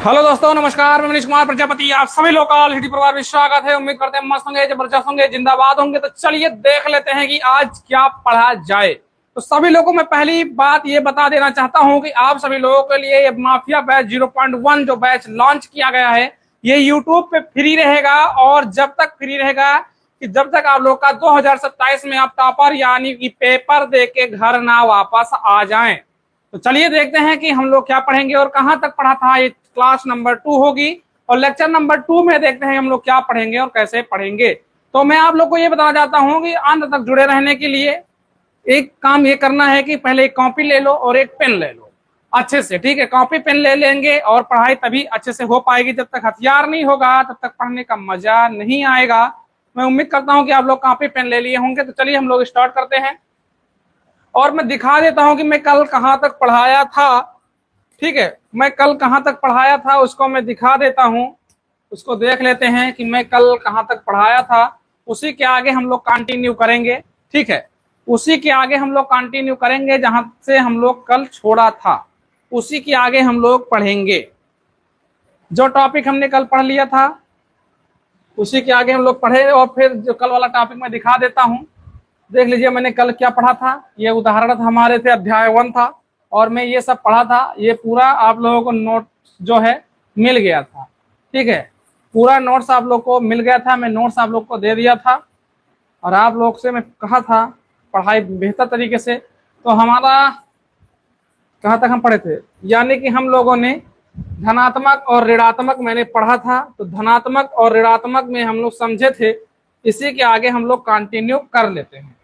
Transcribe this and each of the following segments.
Hello दोस्तों, नमस्कार। मैं मनीष कुमार प्रजापति, आप सभी लोग का ऑल हिटी परिवार में स्वागत है। उम्मीद करते हैं मस्त होंगे, जबरदस्त होंगे, जिंदाबाद होंगे। तो चलिए देख लेते हैं कि आज क्या पढ़ा जाए। तो सभी लोगों को मैं पहली बात ये बता देना चाहता हूं कि आप सभी लोगों के लिए ये माफिया बैच 0.1 जो बैच लॉन्च किया गया है, ये यूट्यूब पे फ्री रहेगा। और जब तक फ्री रहेगा कि जब तक आप लोग का 2027 में आप टॉपर यानी कि पेपर दे के घर ना वापस आ जाएं। तो चलिए देखते हैं कि हम लोग क्या पढ़ेंगे और कहां तक पढ़ा था। ये क्लास नंबर 2 होगी और लेक्चर नंबर 2 में देखते हैं हम लोग क्या पढ़ेंगे और कैसे पढ़ेंगे। तो मैं आप लोग को ये बताना चाहता हूं कि अंत तक जुड़े रहने के लिए एक काम ये करना है कि पहले एक कॉपी ले लो और एक पेन ले लो अच्छे से। ठीक है, कॉपी पेन ले लेंगे और पढ़ाई तभी अच्छे से हो पाएगी। जब तक हथियार नहीं होगा तब तक पढ़ने का मजा नहीं आएगा। मैं उम्मीद करता हूं कि आप लोग कॉपी पेन ले लिए होंगे। तो चलिए हम लोग स्टार्ट करते हैं और मैं दिखा देता हूं कि मैं कल कहां तक पढ़ाया था। ठीक है, मैं कल कहां तक पढ़ाया था उसको मैं दिखा देता हूं। उसको देख लेते हैं कि मैं कल कहां तक पढ़ाया था। उसी के आगे हम लोग कंटिन्यू करेंगे। ठीक है, उसी के आगे हम लोग कंटिन्यू करेंगे जहां से हम लोग कल छोड़ा था, उसी के आगे हम लोग पढ़ेंगे। जो टॉपिक हमने कल पढ़ लिया था उसी के आगे हम लोग पढ़े और फिर जो कल वाला टॉपिक मैं दिखा देता हूं। देख लीजिए मैंने कल क्या पढ़ा था। ये उदाहरण हमारे थे अध्याय 1 था और मैं ये सब पढ़ा था। ये पूरा आप लोगों को नोट जो है मिल गया था। ठीक है, पूरा नोट्स आप लोग को मिल गया था। मैं नोट्स आप लोग को दे दिया था और आप लोग से मैं कहा था पढ़ाई बेहतर तरीके से। तो हमारा कहाँ तक हम पढ़े थे, यानी कि हम लोगों ने धनात्मक और ऋणात्मक मैंने पढ़ा था। तो धनात्मक और ऋणात्मक में हम लोग समझे थे। इसी के आगे हम लोग कंटिन्यू कर लेते हैं।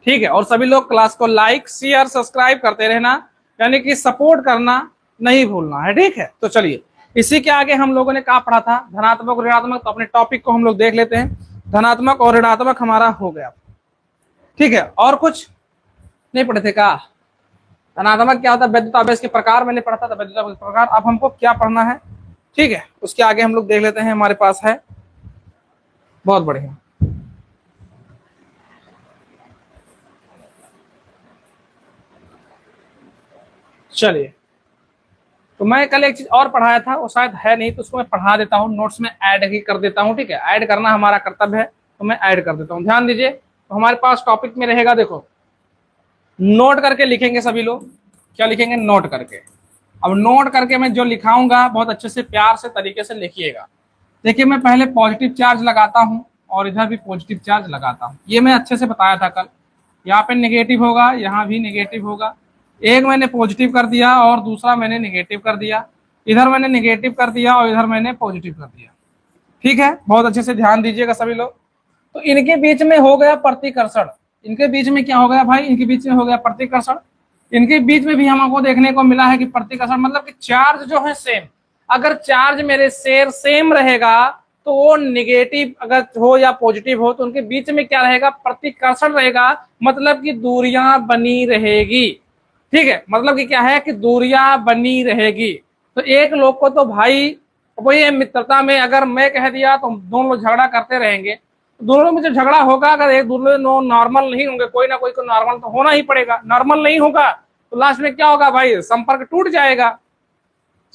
ठीक है, और सभी लोग क्लास को लाइक शेयर सब्सक्राइब करते रहना, यानी कि सपोर्ट करना नहीं भूलना है। ठीक है, तो चलिए इसी के आगे हम लोगों ने क्या पढ़ा था, धनात्मक और ऋणात्मक। तो अपने टॉपिक को हम लोग देख लेते हैं। धनात्मक और ऋणात्मक हमारा हो गया। ठीक है, और कुछ नहीं पढ़े थे का? धनात्मक क्या होता है, वैद्युत आवेश के प्रकार मैंने पढ़ा था। वैद्युत आवेश के प्रकार अब हमको क्या पढ़ना है। ठीक है, उसके आगे हम लोग देख लेते हैं। हमारे पास है बहुत बढ़िया। चलिए, तो मैं कल एक चीज और पढ़ाया था, वो शायद है नहीं, तो उसको मैं पढ़ा देता हूँ, नोट्स में ऐड ही कर देता हूँ। ठीक है, ऐड करना हमारा कर्तव्य है, तो मैं ऐड कर देता हूँ। ध्यान दीजिए, तो हमारे पास टॉपिक में रहेगा, देखो नोट करके लिखेंगे सभी लोग। क्या लिखेंगे? नोट करके। अब नोट करके मैं जो लिखाऊंगा बहुत अच्छे से प्यार से तरीके से लिखिएगा। देखिए, मैं पहले पॉजिटिव चार्ज लगाता हूँ और इधर भी पॉजिटिव चार्ज लगाता हूँ। ये मैं अच्छे से बताया था कल। यहाँ पे नेगेटिव होगा, यहाँ भी नेगेटिव होगा। एक मैंने पॉजिटिव कर दिया और दूसरा मैंने नेगेटिव कर दिया। इधर मैंने नेगेटिव कर दिया और इधर मैंने पॉजिटिव कर दिया। ठीक है, बहुत अच्छे से ध्यान दीजिएगा सभी लोग। तो इनके बीच में हो गया प्रतिकर्षण। इनके बीच में क्या हो गया भाई? इनके बीच में हो गया प्रतिकर्षण। इनके बीच में भी हमको देखने को मिला है कि प्रतिकर्षण मतलब कि चार्ज जो है सेम। अगर चार्ज मेरे शेर सेम रहेगा तो वो निगेटिव अगर हो या पॉजिटिव हो तो उनके बीच में क्या रहेगा? प्रतिकर्षण रहेगा। मतलब कि दूरियां बनी रहेगी। ठीक है, मतलब कि क्या है कि दूरियां बनी रहेगी। तो एक लोग को तो भाई वही मित्रता में अगर मैं कह दिया तो दोनों लोग झगड़ा करते रहेंगे। दोनों में जो झगड़ा होगा, अगर एक दूसरे नॉर्मल नहीं होंगे, कोई ना कोई को नॉर्मल तो होना ही पड़ेगा। नॉर्मल नहीं होगा तो लास्ट में क्या होगा भाई? संपर्क टूट जाएगा।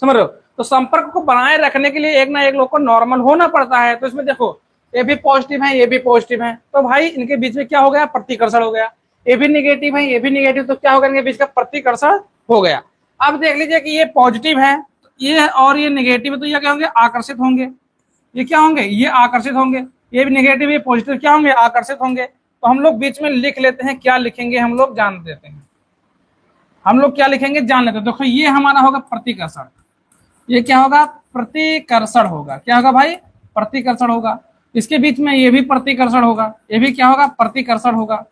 समझ रहे हो? तो संपर्क को बनाए रखने के लिए एक ना एक लोग को नॉर्मल होना पड़ता है। तो इसमें देखो, ये भी पॉजिटिव है, ये भी पॉजिटिव है, तो भाई इनके बीच में क्या हो गया? प्रतिकर्षण हो गया। ये भी निगेटिव है, ये भी निगेटिव, तो क्या होगा? इनके बीच का प्रतिकर्षण हो गया। अब देख लीजिए कि ये पॉजिटिव है ये और ये निगेटिव है, तो ये क्या होंगे? आकर्षित होंगे। ये क्या होंगे? ये आकर्षित होंगे। ये भी निगेटिव, ये पॉजिटिव, क्या होंगे? आकर्षित होंगे। तो हम लोग बीच में लिख लेते हैं। क्या लिखेंगे हम लोग जान देते हैं। हम लोग क्या लिखेंगे जान लेते हैं। देखो, ये हमारा होगा प्रतिकर्षण। ये क्या होगा? प्रतिकर्षण होगा। क्या होगा भाई? प्रतिकर्षण होगा। इसके बीच में ये भी प्रतिकर्षण होगा। ये भी क्या होगा? प्रतिकर्षण होगा।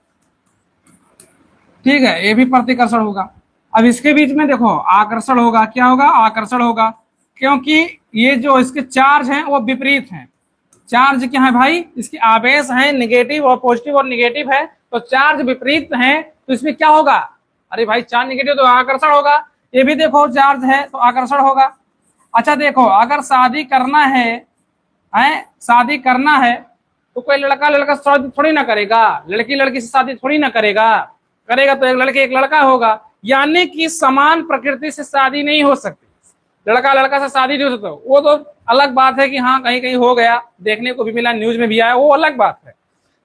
ठीक है, ये भी प्रतिकर्षण होगा। अब इसके बीच में देखो आकर्षण होगा। क्या होगा? आकर्षण होगा, क्योंकि ये जो इसके चार्ज हैं वो विपरीत हैं। चार्ज क्या है भाई? इसके आवेश है निगेटिव और पॉजिटिव और निगेटिव है, तो चार्ज विपरीत है। तो इसमें क्या होगा? अरे भाई चार्ज निगेटिव तो आकर्षण होगा। ये भी देखो चार्ज है तो आकर्षण होगा। अच्छा देखो, अगर शादी करना है शादी करना है तो कोई लड़का लड़का शादी थोड़ी ना करेगा, लड़की लड़की से शादी थोड़ी ना करेगा। करेगा तो एक लड़के एक लड़का होगा। यानी कि समान प्रकृति से शादी नहीं हो सकती। लड़का लड़का से शादी नहीं हो सकता, वो तो अलग बात है कि हाँ कहीं कहीं हो गया, देखने को भी मिला, न्यूज में भी आया, वो अलग बात है।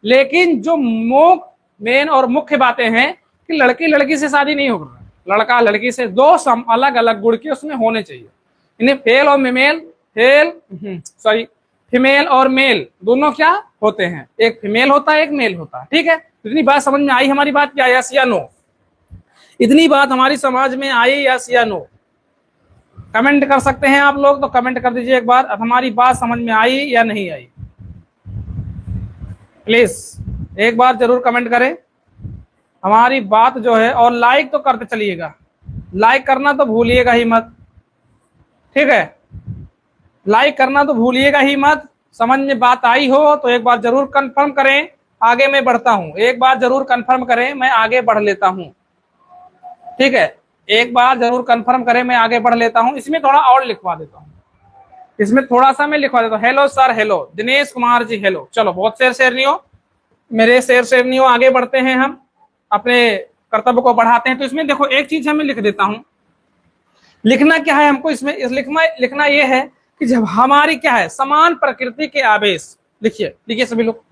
लेकिन जो मेन और मुख्य बातें हैं कि लड़की लड़की से शादी नहीं हो रहा, लड़का लड़की से, दो अलग अलग गुण के उसमें होने चाहिए। इन्हें फेल और मेल, फीमेल और मेल दोनों क्या होते हैं, एक फीमेल होता है एक मेल होता है। ठीक है, इतनी बात समझ में आई हमारी बात क्या, यस या नो? इतनी बात हमारी समझ में आई, यस या नो? कमेंट कर सकते हैं आप लोग, तो कमेंट कर दीजिए एक बार, अब हमारी बात समझ में आई या नहीं आई, प्लीज एक बार जरूर कमेंट करें हमारी बात जो है। और लाइक तो करते चलिएगा, लाइक करना तो भूलिएगा ही मत, ठीक है, लाइक करना तो भूलिएगा ही मत। समझ में बात आई हो तो एक बार जरूर कंफर्म करें, आगे मैं बढ़ता हूं, एक बार जरूर कंफर्म करें, मैं आगे बढ़ लेता हूं। ठीक है, एक बार जरूर कंफर्म करें, मैं आगे बढ़ लेता हूं। इसमें थोड़ा और लिखवा देता हूं, इसमें थोड़ा सा मैं लिखवा देता हूं। Hello sir, hello Dinesh Kumar ji, hello. चलो बहुत शेयर नहीं हो, मेरे शेयर नहीं हो, आगे बढ़ते हैं, हम अपने कर्तव्य को बढ़ाते हैं। तो इसमें देखो एक चीज हमें लिख देता हूं, लिखना क्या है हमको इसमें, लिखना यह है कि जब हमारी क्या है, समान प्रकृति के आवेश, लिखिए लिखिए सभी लोग,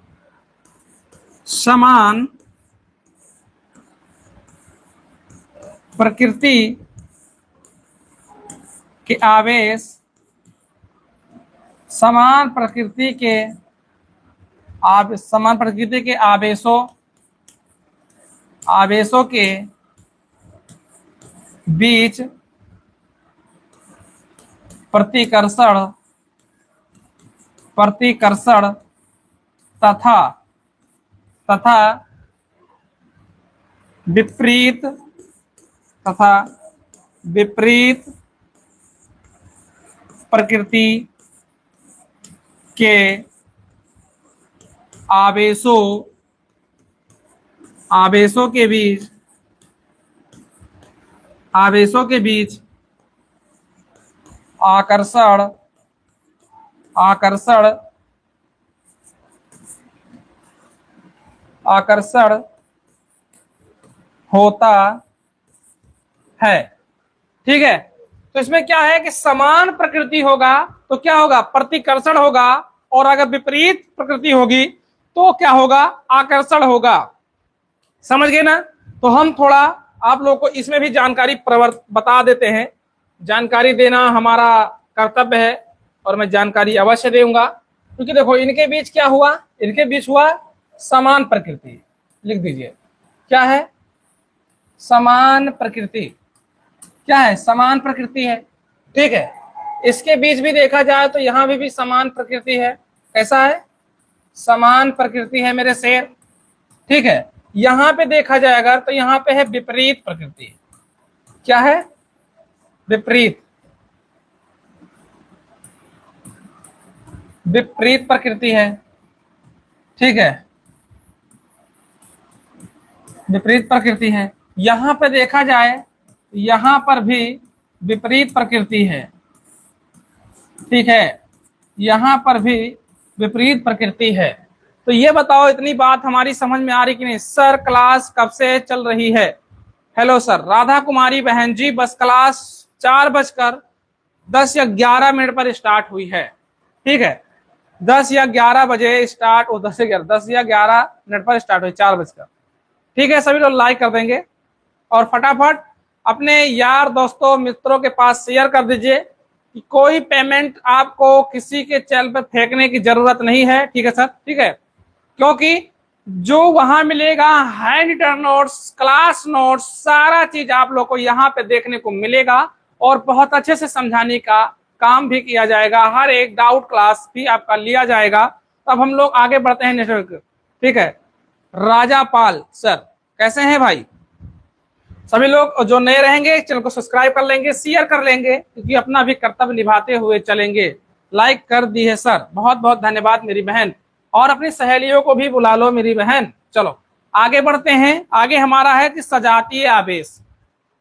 समान प्रकृति के आवेश, समान प्रकृति के समान प्रकृति के आवेशों के बीच प्रतिकर्षण तथा विपरीत प्रकृति के आवेशों के बीच आकर्षण होता है। ठीक है, तो इसमें क्या है कि समान प्रकृति होगा तो क्या होगा, प्रतिकर्षण होगा, और अगर विपरीत प्रकृति होगी तो क्या होगा, आकर्षण होगा। समझ गए ना? तो हम थोड़ा आप लोगों को इसमें भी जानकारी बता देते हैं, जानकारी देना हमारा कर्तव्य है और मैं जानकारी अवश्य दूंगा। क्योंकि देखो इनके बीच क्या हुआ, इनके बीच हुआ समान प्रकृति, लिख दीजिए क्या है, समान प्रकृति। क्या है, समान प्रकृति है। ठीक है, इसके बीच भी देखा जाए तो यहां भी समान प्रकृति है। कैसा है, समान प्रकृति है मेरे शेर। ठीक है, यहां पे देखा जाएगा तो यहां पे है विपरीत प्रकृति। क्या है, विपरीत प्रकृति है। ठीक है, विपरीत प्रकृति है। यहां पे देखा जाए, यहां पर भी विपरीत प्रकृति है। ठीक है, यहां पर भी विपरीत प्रकृति है। तो ये बताओ इतनी बात हमारी समझ में आ रही कि नहीं? सर क्लास कब से चल रही है? हेलो सर, राधा कुमारी बहन जी, बस क्लास 4:10 या 11 मिनट पर स्टार्ट हुई है। ठीक है, 10 या 11 बजे स्टार्ट, 10 या 11 मिनट पर स्टार्ट हुई, 4 बजकर। ठीक है, सभी लोग लाइक कर देंगे और फटाफट अपने यार दोस्तों मित्रों के पास शेयर कर दीजिए कि कोई पेमेंट आपको किसी के चैनल पर फेंकने की जरूरत नहीं है। ठीक है सर, ठीक है, क्योंकि जो वहां मिलेगा handwritten notes, class notes, सारा चीज आप लोग को यहाँ पे देखने को मिलेगा और बहुत अच्छे से समझाने का काम भी किया जाएगा। हर एक डाउट क्लास भी आपका लिया जाएगा। तो अब हम लोग आगे बढ़ते हैं नेटवर्क। ठीक है, राजा पाल सर कैसे हैं भाई? सभी लोग जो नए रहेंगे चैनल को सब्सक्राइब कर लेंगे, शेयर कर लेंगे, क्योंकि अपना भी कर्तव्य निभाते हुए चलेंगे। लाइक कर दी है सर, बहुत बहुत धन्यवाद मेरी बहन, और अपनी सहेलियों को भी बुला लो मेरी बहन। चलो आगे बढ़ते हैं। आगे हमारा है कि सजातीय आवेश।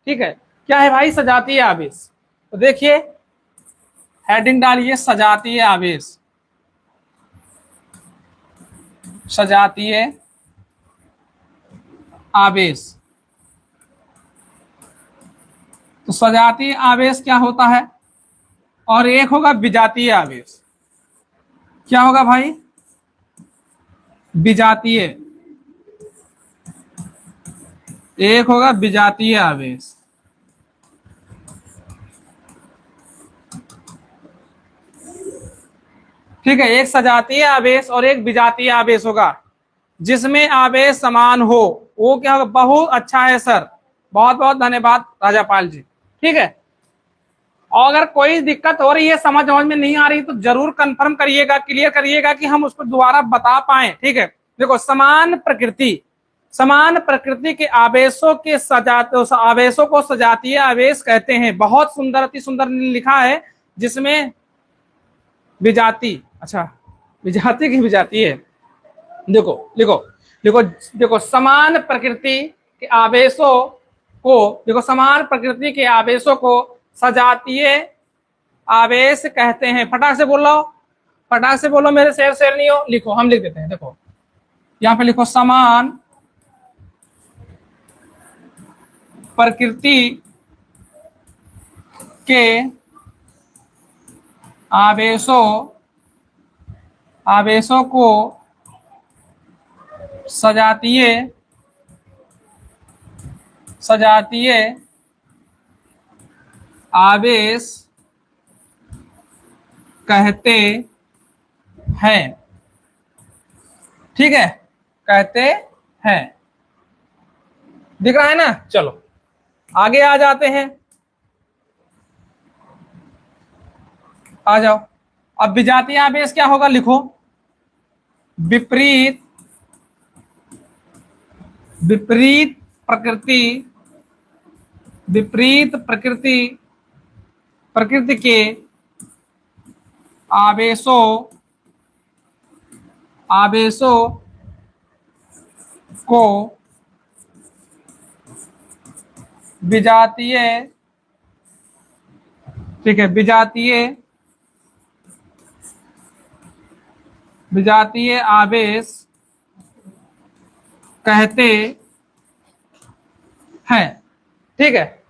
ठीक है, क्या है भाई सजातीय आवेश? तो देखिए हेडिंग डालिए, सजातीय आवेश। सजातीय आवेश, तो सजातीय आवेश क्या होता है? और एक होगा विजातीय आवेश। क्या होगा भाई? विजातीय। एक होगा विजातीय आवेश। ठीक है, एक सजातीय आवेश और एक विजातीय आवेश होगा जिसमें आवेश समान हो। वो क्या होगा? बहुत अच्छा है सर, बहुत बहुत धन्यवाद राजापाल जी। ठीक है, और अगर कोई दिक्कत हो रही है, समझ में नहीं आ रही, तो जरूर कंफर्म करिएगा, क्लियर करिएगा कि हम उसको दोबारा बता पाए। ठीक है, देखो, समान प्रकृति के आवेशों के आवेशों को सजातीय आवेश कहते हैं। बहुत सुंदर, अति सुंदर लिखा है, जिसमें विजाती, अच्छा विजाती की विजाती है। देखो लिखो देखो देखो, समान प्रकृति के आवेशों को, देखो, समान प्रकृति के आवेशों को सजातीय आवेश कहते हैं। फटाक से बोलो, फटाक से बोलो मेरे शेर शेरनियों। लिखो, हम लिख देते हैं। देखो यहां पे लिखो, समान प्रकृति के आवेशों को सजातीय आवेश कहते हैं। ठीक है, कहते हैं। दिख रहा है ना? चलो आगे आ जाते हैं, आ जाओ। अब विजातीय आवेश क्या होगा? लिखो, विपरीत प्रकृति के आवेशों को विजातीय, ठीक है, विजातीय आवेश कहते हैं। ठीक है,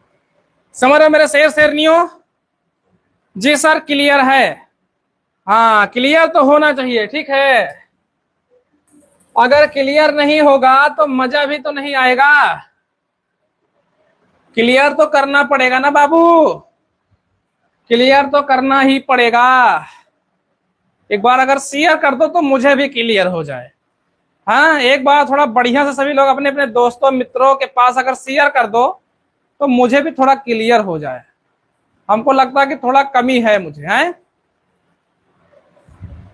समझ रहे हो मेरे शेर शेरनियों? जी सर, क्लियर है? हाँ, क्लियर तो होना चाहिए। ठीक है, अगर क्लियर नहीं होगा तो मजा भी तो नहीं आएगा। क्लियर तो करना पड़ेगा ना बाबू, क्लियर तो करना ही पड़ेगा। एक बार अगर शेयर कर दो तो मुझे भी क्लियर हो जाए। हाँ, एक बार थोड़ा बढ़िया से सभी लोग अपने अपने दोस्तों मित्रों के पास अगर शेयर कर दो तो मुझे भी थोड़ा क्लियर हो जाए। हमको लगता है कि थोड़ा कमी है मुझे, है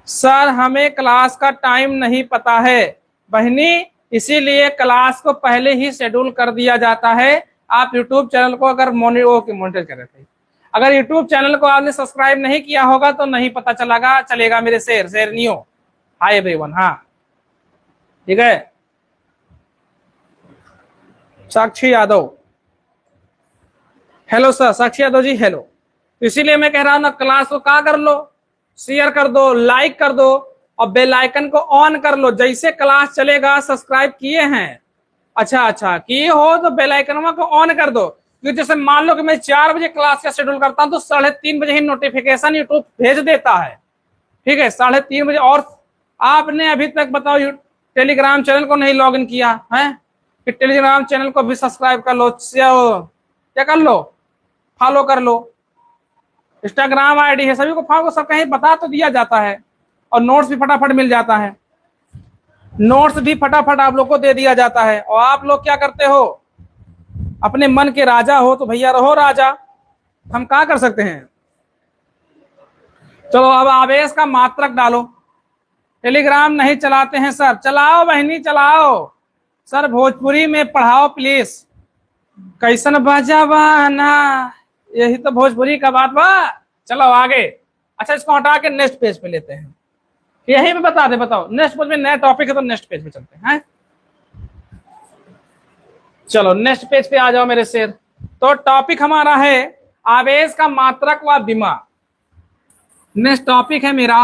सर। हमें क्लास का टाइम नहीं पता है बहनी, इसीलिए क्लास को पहले ही शेड्यूल कर दिया जाता है। आप यूट्यूब चैनल को अगर मॉनिटर कर रहे थे, अगर यूट्यूब चैनल को आपने सब्सक्राइब नहीं किया होगा तो नहीं पता चलेगा मेरे शेरनियों। Hi everyone. हाँ, ठीक है, साक्षी यादव, हेलो सर, साक्षी यादव जी हेलो। तो इसीलिए मैं कह रहा हूं ना, क्लास को क्या कर लो, शेयर कर दो, लाइक कर दो और बेल आइकन को ऑन कर लो। जैसे क्लास चलेगा, सब्सक्राइब किए हैं? अच्छा किए हो तो बेल आइकन को ऑन कर दो, क्योंकि जैसे मान लो कि मैं 4 बजे क्लास का शेड्यूल करता हूं तो 3:30 बजे ही नोटिफिकेशन यूट्यूब भेज देता है। ठीक है, 3:30 बजे। और आपने अभी तक बताओ टेलीग्राम चैनल को नहीं लॉग इन किया है कि टेलीग्राम चैनल को भी सब्सक्राइब कर लो, क्या कर लो, फॉलो कर लो। इंस्टाग्राम आईडी है, सभी को फॉलो, सब कहीं बता तो दिया जाता है। और नोट्स भी फटाफट मिल जाता है, नोट्स भी फटाफट आप लोग को दे दिया जाता है। और आप लोग क्या करते हो, अपने मन के राजा हो तो भैया रहो राजा, हम क्या कर सकते हैं। चलो अब आवेश का मात्रक डालो। टेलीग्राम नहीं चलाते हैं सर? चलाओ बहनी, चलाओ सर, भोजपुरी में पढ़ाओ प्लीज। कैसन बजावाना, यही तो भोजपुरी का बात बा। चलो आगे। अच्छा, इसको हटा के नेक्स्ट पेज पे लेते हैं। यही पे बता दे, बताओ नेक्स्ट पेज में नया टॉपिक है तो नेक्स्ट पेज पे चलते हैं। चलो नेक्स्ट पेज पे आ जाओ मेरे शेर। तो टॉपिक हमारा है आवेश का मात्रक व विमा। नेक्स्ट टॉपिक है मेरा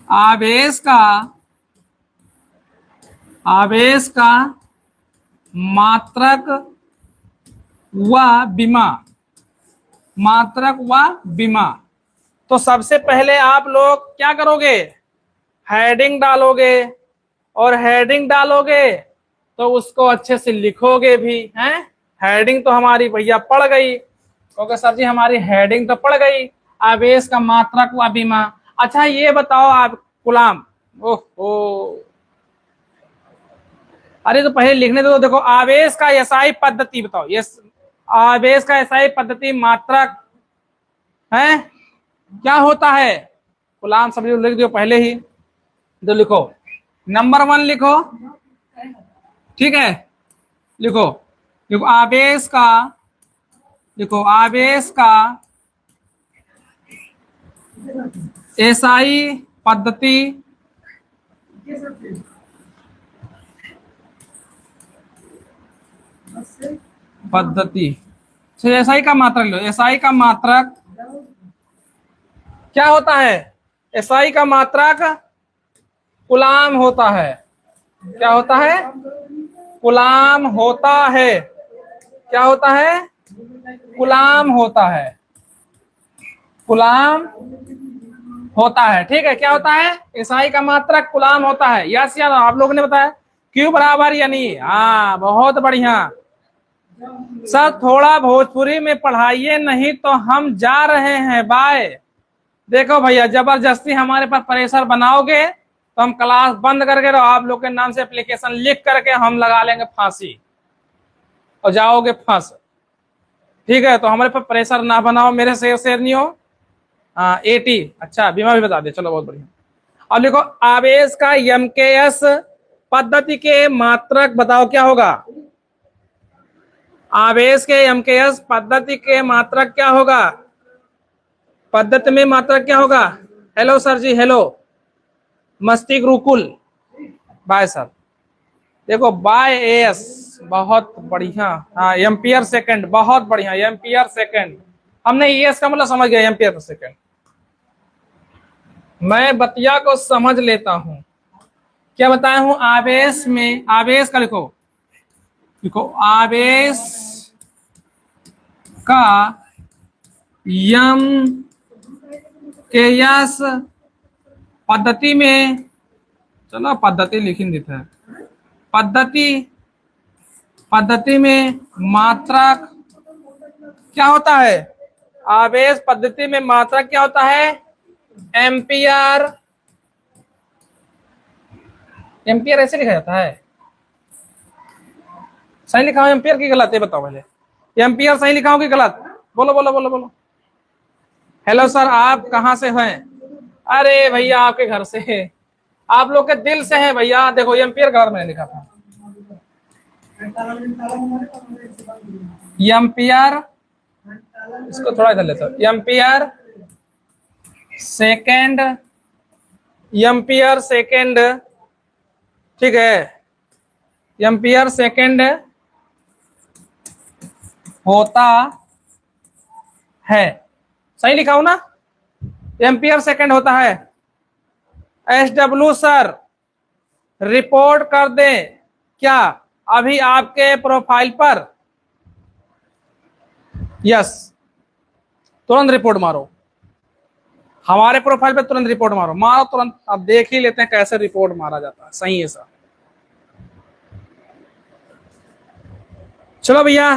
आवेश का मात्रक व बीमा, मात्रक व बीमा। तो सबसे पहले आप लोग क्या करोगे, हेडिंग डालोगे, और हेडिंग डालोगे तो उसको अच्छे से लिखोगे भी हैं। हेडिंग तो हमारी भैया पड़ गई, क्योंकि सर जी हमारी हेडिंग तो पड़ गई, आवेश का मात्रक व बीमा। अच्छा ये बताओ आप गुलाम, ओहो अरे तो पहले लिखने दो। देखो आवेश का एसआई पद्धति बताओ, ये आवेश का एसआई पद्धति मात्रक है क्या होता है, गुलाम सब लिख दो पहले ही। तो लिखो नंबर 1 लिखो, ठीक है, लिखो देखो आवेश का, देखो आवेश का एसआई पद्धति एसआई का मात्रक लो, एसआई का मात्रक क्या होता है, एसआई का मात्रक गुलाम होता है। क्या होता है, गुलाम होता है। क्या होता है, गुलाम होता है, गुलाम होता है, ठीक है। क्या होता है, एसआई का मात्रक गुलाम होता है। यस या आप लोगों ने बताया, क्यों बराबर यानी, हाँ बहुत बढ़िया। सर थोड़ा भोजपुरी में पढ़ाइए, नहीं तो हम जा रहे हैं बाय। देखो भैया जबरदस्ती हमारे पर प्रेशर बनाओगे तो हम क्लास बंद करके रहो, आप लोग के नाम से एप्लीकेशन लिख करके हम लगा लेंगे फांसी और जाओगे फंस, ठीक है। तो हमारे पर प्रेशर ना बनाओ, मेरे शेर नहीं हो। हाँ 80, अच्छा बीमा भी बता दे, चलो बहुत बढ़िया। अब लिखो आवेश का एमकेएस पद्धति के मात्रक बताओ क्या होगा, आवेश के एमकेएस पद्धति के मात्रक क्या होगा, पद्धति में मात्रक क्या होगा। हेलो सर जी, हेलो मस्ती गुरुकुल, बाय सर। देखो बाय एस, बहुत बढ़िया। हाँ एम्पियर सेकंड, बहुत बढ़िया, एम्पियर सेकंड। हमने एस का मतलब समझ गया, एम्पियर पर सेकंड। मैं बतिया को समझ लेता हूं, क्या बताया हूं, आवेश में, आवेश का लिखो, देखो आवेश का यम के यस पद्धति में, चलो पद्धति लिख देते हैं, पद्धति में मात्रक क्या होता है, आवेश पद्धति में मात्रक क्या होता है, एम्पियर। एम्पियर ऐसे लिखा जाता है, सही लिखा हो एम्पियर की गलत है बताओ पहले, एम्पियर सही लिखा हो कि गलत, बोलो बोलो बोलो बोलो। हेलो सर आप कहाँ से हैं, अरे भैया आपके घर से, आप लोग के दिल से हैं भैया। देखो एम्पियर गलत मैंने लिखा था, एम्पियर, इसको थोड़ा इधर लेता हूं, एम्पियर सेकेंड, एम्पियर सेकेंड, ठीक है, एम्पियर सेकेंड होता है, सही लिखा हूं ना, एम्पियर सेकेंड होता है। एसडब्ल्यू सर रिपोर्ट कर दें क्या अभी आपके प्रोफाइल पर, यस तुरंत रिपोर्ट मारो, हमारे प्रोफाइल पे तुरंत रिपोर्ट मारो, मारो तुरंत। अब देख ही लेते हैं कैसे रिपोर्ट मारा जाता है, सही है सर। चलो भैया,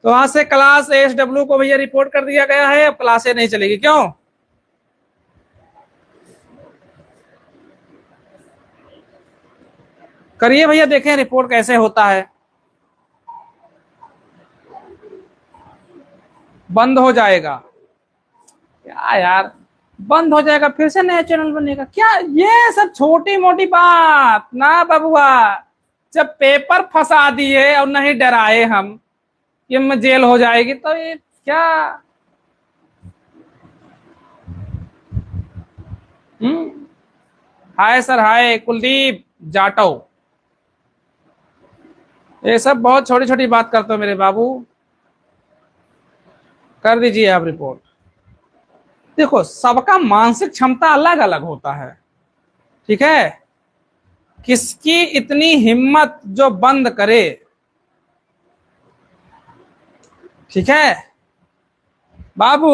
तो वहां से क्लास एसडब्ल्यू को भैया रिपोर्ट कर दिया गया है, अब क्लासें नहीं चलेगी, क्यों, करिए भैया, देखें रिपोर्ट कैसे होता है। बंद हो जाएगा क्या यार, बंद हो जाएगा, फिर से नया चैनल बनेगा क्या, ये सब छोटी मोटी बात ना बबुआ। जब पेपर फंसा दिए और नहीं डराए हम कि में जेल हो जाएगी, तो ये क्या, हाय सर, हाय कुलदीप जाटव, ये सब बहुत छोटी छोटी बात करते हो मेरे बाबू, कर दीजिए आप रिपोर्ट। देखो सबका मानसिक क्षमता अलग अलग होता है, ठीक है, किसकी इतनी हिम्मत जो बंद करे, ठीक है बाबू।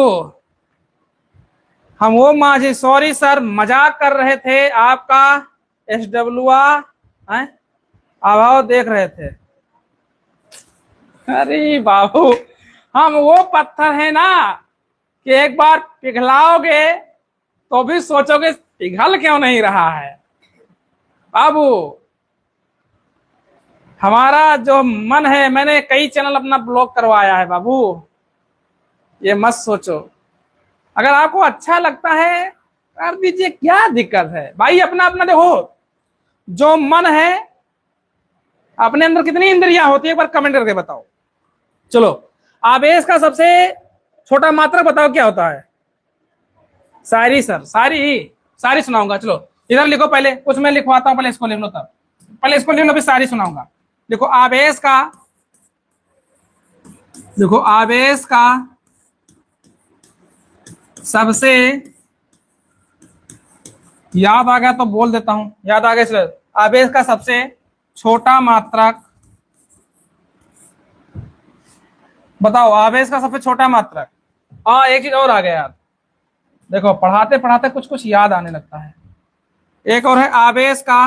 हम वो माझी, सॉरी सर, मजाक कर रहे थे, आपका SWA अभाव देख रहे थे। अरे बाबू, हम वो पत्थर है ना कि एक बार पिघलाओगे तो भी सोचोगे पिघल क्यों नहीं रहा है। बाबू हमारा जो मन है, मैंने कई चैनल अपना ब्लॉक करवाया है बाबू, ये मत सोचो। अगर आपको अच्छा लगता है कर दीजिए, क्या दिक्कत है भाई। अपना अपना देखो, जो मन है, अपने अंदर कितनी इंद्रियां होती है एक बार कमेंट करके बताओ। चलो, आवेश का सबसे छोटा मात्रक बताओ क्या होता है। शायरी सर, शायरी सुनाऊंगा। चलो इधर लिखो, पहले कुछ मैं लिखवाता हूं, पहले इसको लिख लो, तब पहले इसको लिख लो, फिर शायरी सुनाऊंगा। देखो आवेश का सबसे, याद आ गया तो बोल देता हूं, याद आ गया इसलिए। आवेश का सबसे छोटा मात्रक बताओ, आवेश का सबसे छोटा मात्रक। हाँ, एक चीज और आ गया याद, देखो पढ़ाते पढ़ाते कुछ कुछ याद आने लगता है। एक और है, आवेश का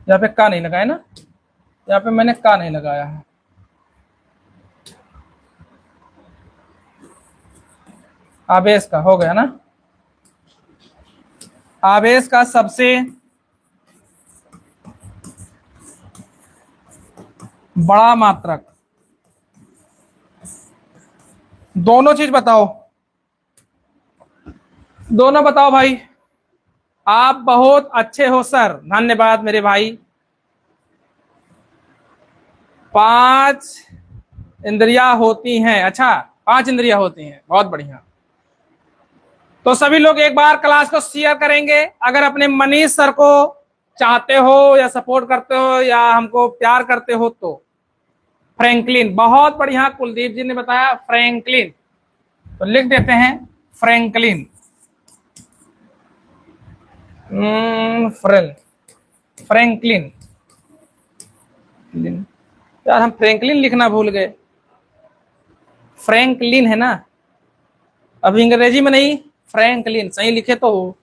यहाँ पे का नहीं लगाया ना, यहाँ पे मैंने का नहीं लगाया है। आवेश का हो गया ना, आवेश का सबसे बड़ा मात्रक। दोनों चीज बताओ, दोनों बताओ भाई। आप बहुत अच्छे हो सर, धन्यवाद मेरे भाई। 5 इंद्रियां होती हैं, अच्छा 5 इंद्रियां होती हैं, बहुत बढ़िया। तो सभी लोग एक बार क्लास को शेयर करेंगे। अगर अपने मनीष सर को चाहते हो या सपोर्ट करते हो या हमको प्यार करते हो तो फ्रैंकलिन, बहुत बढ़िया, कुलदीप जी ने बताया फ्रैंकलिन, तो लिख देते हैं फ्रैंकलिन। फ्रैंकलिन यार, हम फ्रैंकलिन लिखना भूल गए। फ्रैंकलिन है ना, अब अंग्रेजी में नहीं, फ्रैंकलिन सही लिखे तो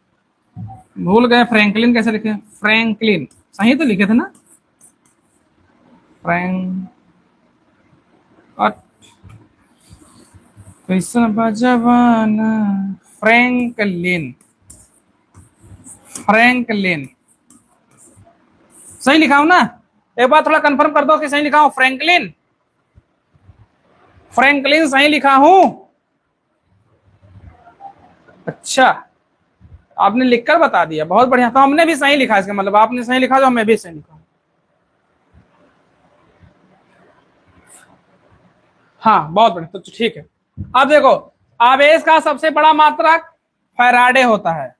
भूल गए। फ्रैंकलिन कैसे लिखे, फ्रैंकलिन सही तो लिखे थे ना, फ्रैंकलिन, फ्रैंकलिन सही लिखा हूं ना। एक बार थोड़ा कंफर्म कर दो कि सही लिखा हूं। फ्रैंकलिन, फ्रैंकलिन सही लिखा हूं। अच्छा, आपने लिखकर बता दिया, बहुत बढ़िया। तो हमने भी सही लिखा, इसका मतलब आपने सही लिखा तो मैं भी सही लिखा। हाँ बहुत बढ़िया, तो ठीक है। अब देखो, आवेश का सबसे बड़ा मात्रक फैराडे होता है।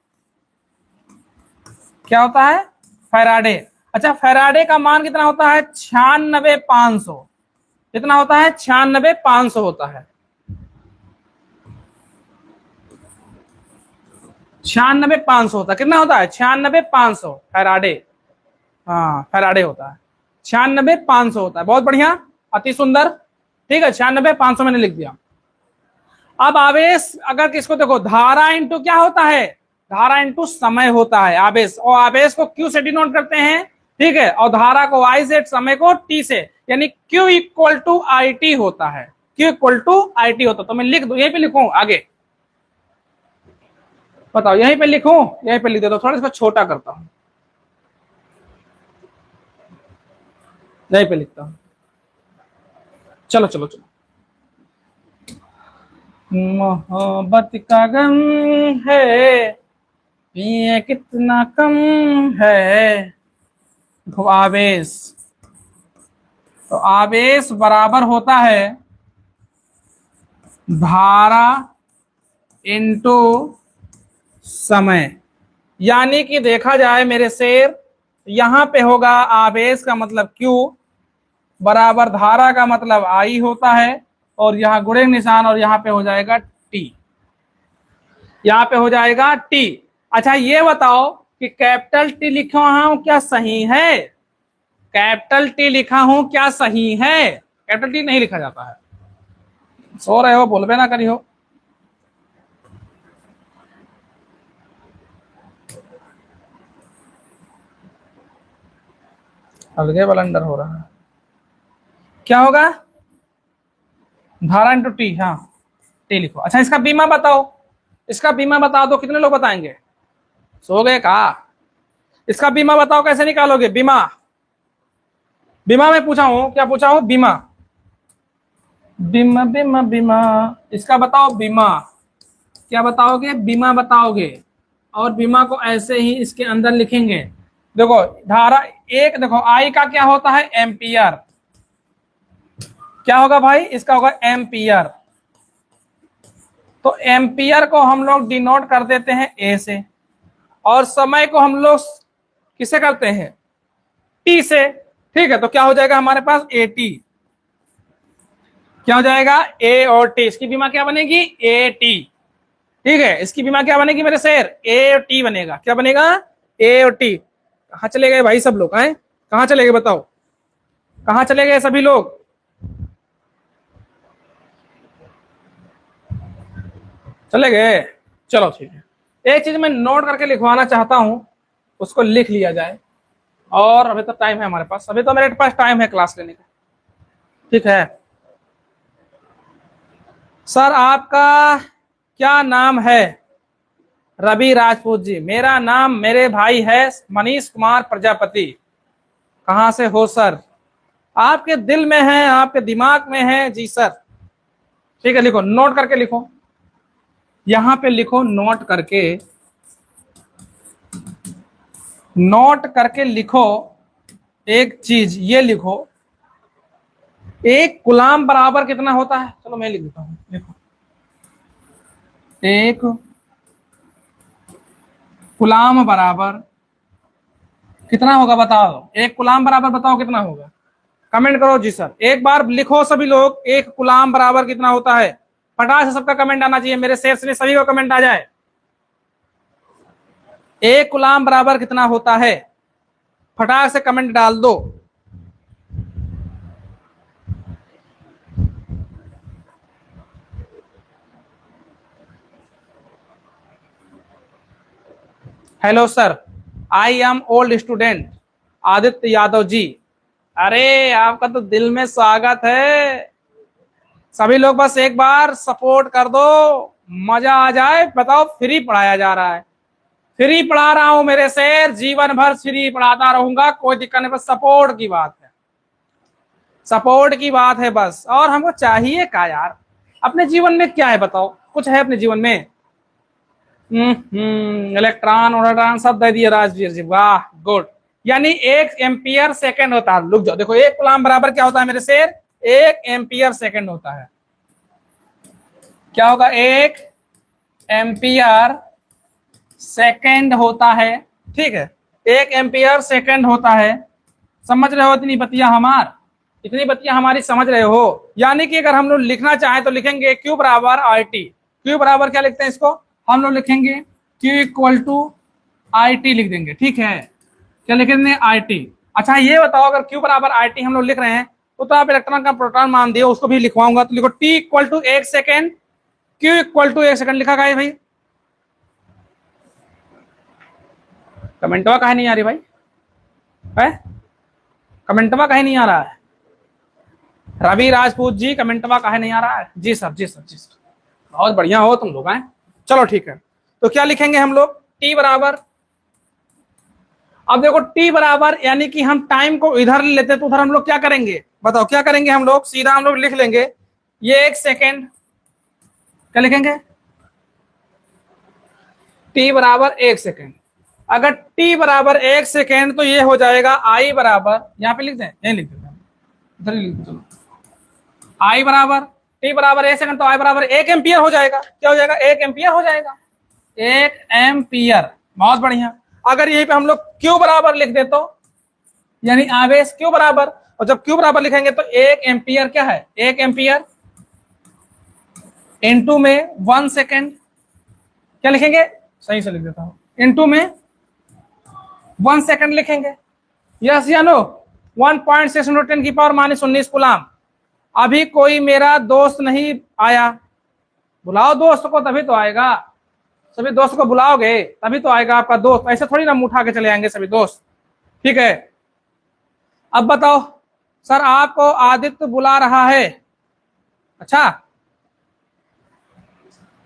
क्या होता है, फैराडे। अच्छा, फैराडे का मान कितना होता है, 96,500। कितना होता है, 96,500 होता है। 96,500 होता है, कितना होता है, 96,500 फैराडे। हाँ फैराडे होता है, 96,500 होता है, बहुत बढ़िया, अति सुंदर। ठीक है, 96,500 मैंने लिख दिया। अब आवेश अगर किसको देखो, धारा इंटू क्या होता है, धारा इंटू समय होता है आवेश, और आवेश को क्यू से डिनोट करते हैं, ठीक है, और धारा को आई से, समय को टी से, यानी Q equal to I T होता है, Q equal to I T होता है। तो मैं लिख दूं, यहीं पे लिखूं आगे, बताओ यहीं पे लिखूं, यहीं पे लिख देता हूं, थोड़ा इसको छोटा करता हूं, यहीं पे लिखता हूं। चलो चलो चलो, मोहब्बत का गम है ये कितना कम है। तो आवेश, तो आवेश बराबर होता है धारा इंटू समय, यानी कि देखा जाए मेरे शेर, यहां पे होगा आवेश का मतलब Q बराबर धारा का मतलब I होता है, और यहां गुणित निशान, और यहां पे हो जाएगा T, यहां पे हो जाएगा T। अच्छा ये बताओ कि कैपिटल टी लिखा हूं क्या सही है? कैपिटल टी लिखा हूं क्या सही है? कैपिटल टी नहीं लिखा जाता है। सो रहे हो, बोलबे ना करी हो। अलगे बलंडर हो रहा है। क्या होगा? धारा इंटू टी, हाँ टी लिखो। अच्छा इसका बीमा बताओ, इसका बीमा बता दो। कितने लोग बताएंगे? सो गए का? इसका बीमा बताओ, कैसे निकालोगे बीमा? बीमा में पूछा हूं, क्या पूछा हूं? बीमा, बीमा बीमा बीमा। इसका बताओ बीमा। क्या बताओगे? बीमा बताओगे। और बीमा को ऐसे ही इसके अंदर लिखेंगे। देखो धारा एक, देखो आई का क्या होता है? एम्पियर। क्या होगा भाई? इसका होगा एम्पियर। तो एम्पियर को हम लोग डिनोट कर देते हैं ए से, और समय को हम लोग किसे करते हैं? टी से। ठीक है, तो क्या हो जाएगा हमारे पास? A T. क्या हो जाएगा? ए और टी। इसकी बीमा क्या बनेगी? A T. ठीक है, इसकी बीमा क्या बनेगी मेरे शेर? ए और टी बनेगा। क्या बनेगा? ए और टी। कहाँ चले गए भाई सब लोग? हैं कहाँ चले गए? बताओ कहाँ चले गए सभी लोग? चले गए? चलो ठीक है। एक चीज मैं नोट करके लिखवाना चाहता हूं, उसको लिख लिया जाए। और अभी तो टाइम है हमारे पास, अभी तो मेरे पास टाइम है क्लास लेने का। ठीक है सर, आपका क्या नाम है? रवि राजपूत जी। मेरा नाम, मेरे भाई है मनीष कुमार प्रजापति। कहां से हो सर? आपके दिल में है, आपके दिमाग में है जी सर। ठीक है, लिखो, नोट करके लिखो। यहां पे लिखो, नोट करके, नोट करके लिखो। एक चीज ये लिखो, एक गुलाम बराबर कितना होता है? चलो मैं लिख देता हूं, लिखो। एक गुलाम बराबर कितना होगा बताओ? एक गुलाम बराबर बताओ कितना होगा? कमेंट करो जी सर। एक बार लिखो सभी लोग, एक गुलाम बराबर कितना होता है? फटाक से सबका कमेंट आना चाहिए, मेरे शेर से सभी को कमेंट आ जाए। एक गुलाम बराबर कितना होता है? फटाक से कमेंट डाल दो। Hello sir, I am old student Aditya Yadav ji. अरे आपका तो दिल में स्वागत है। सभी लोग बस एक बार सपोर्ट कर दो, मजा आ जाए। बताओ, फ्री पढ़ाया जा रहा है, फ्री पढ़ा रहा हूं मेरे शेर, जीवन भर फ्री पढ़ाता रहूंगा, कोई दिक्कत नहीं। बस सपोर्ट की बात है, सपोर्ट की बात है बस। और हमको चाहिए क्या यार? अपने जीवन में क्या है बताओ? कुछ है अपने जीवन में? इलेक्ट्रॉन और सब दे दिए राजवीर जी, वाह गुड। यानी 1 एम्पियर सेकेंड होता है। रुक जाओ, देखो एक कूलम बराबर क्या होता है मेरे शेर? 1 एम्पियर सेकेंड होता है। क्या होगा? 1 एम्पियर सेकेंड होता है। ठीक है, 1 एम्पियर सेकेंड होता है। समझ रहे हो इतनी बतिया हमार? इतनी बतिया हमारी समझ रहे हो? यानी कि अगर हम लोग लिखना चाहें तो लिखेंगे Q बराबर RT। Q बराबर क्या लिखते हैं इसको? हम लोग लिखेंगे Q इक्वल टू IT लिख देंगे। ठीक है, क्या लिखेंगे? IT। अच्छा ये बताओ, अगर Q बराबर IT हम लोग लिख रहे हैं तो आप इलेक्ट्रॉन का प्रोटॉन मान दिए, उसको भी लिखवाऊंगा। तो लिखो T equal to 1 second, Q equal to 1 second. लिखा गया भाई? कमेंटवा काहे नहीं आ रही भाई? है कमेंटवा काहे नहीं आ रहा है? रवि राजपूत जी, कमेंटवा काहे नहीं आ रहा है? जी सर, जी सर, जी सर, बहुत बढ़िया हो तुम लोग हैं। चलो ठीक है, तो क्या लिखेंगे हम लोग? T बराबर, अब देखो T बराबर यानी कि हम टाइम को इधर लेते हैं, तो उधर हम लोग क्या करेंगे बताओ? क्या करेंगे हम लोग? सीधा हम लोग लिख लेंगे ये 1 सेकेंड। क्या लिखेंगे? T बराबर 1 सेकेंड। अगर T बराबर 1 सेकेंड तो ये हो जाएगा I बराबर, यहाँ पे लिख दें, यही लिख देते हैं, इधर ही लिख देते। चलो I बराबर, T बराबर 1 सेकेंड, तो I बराबर 1 एम्पियर हो जाएगा। क्या हो जाएगा? 1 एम्पियर हो जाएगा। 1 एम्पियर, बहुत बढ़िया। अगर यहीं पे हम लोग Q बराबर लिख दे तो, यानी आवेश Q बराबर, और जब Q बराबर लिखेंगे तो 1 एम्पियर क्या है? 1 एम्पियर इनटू में 1 सेकेंड। क्या लिखेंगे? सही से लिख देता हूं, इनटू में 1 सेकंड लिखेंगे, यस या नो। 1.610 की पावर -19 कूलाम। अभी कोई मेरा दोस्त नहीं आया, बुलाओ दोस्त को तभी तो आएगा। सभी दोस्त को बुलाओगे तभी तो आएगा आपका दोस्त, ऐसे थोड़ी ना मुंह उठा के चले आएंगे सभी दोस्त, ठीक है। अब बताओ सर आपको आदित्य बुला रहा है, अच्छा